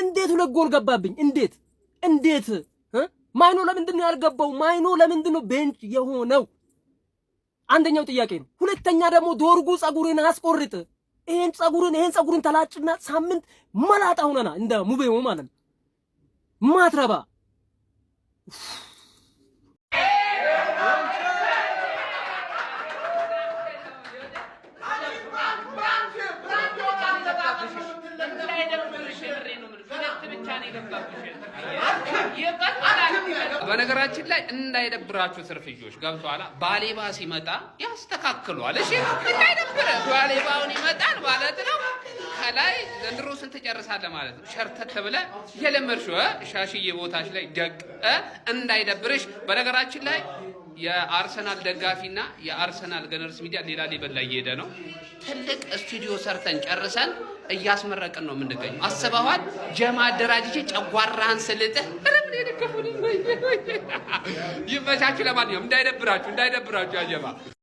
እንዴት ሁለት ጎል ገባብኝ? እንዴት ማይኖ ለምንድን ነው ያልገባው? ማይኖ ለምንድን ነው ቤንች የሆነው? አንደኛው ጥያቄ ነው። ሁለተኛ ደግሞ ዶርጉ ጸጉርን አስቆርጥ። ይሄን ጸጉርን ተላጭና ሳምንት መላጣ ሆነና እንደ ሙቤው ማለት ነው ማትረባ በነገራችን ላይ እንዳይደብራችሁ ስርፍጆች ገብቷላ። ባሌባ ሲመጣ ያስተካክሏል። እሺ እንዳይደብረ ባሌባውን ይመጣል ማለት ነው። ከላይ ዘንድሮ ስንት ጨርሳለህ ማለት ነው። ሸርተት ብለህ የለመድሽው ሻሽዬ ቦታሽ ላይ ደቅ እንዳይደብርሽ። በነገራችን ላይ የአርሰናል ደጋፊና የአርሰናል ገነርስ ሚዲያ ሌላ ሌቭል ላይ እየሄደ ነው። ትልቅ ስቱዲዮ ሰርተን ጨርሰን እያስመረቅን ነው የምንገኘው። አስበዋል። ጀማ አደራጅቼ ጨጓራህን ስልጥህ ይመቻችሁ። ለማንኛውም እንዳይደብራችሁ ያጀማ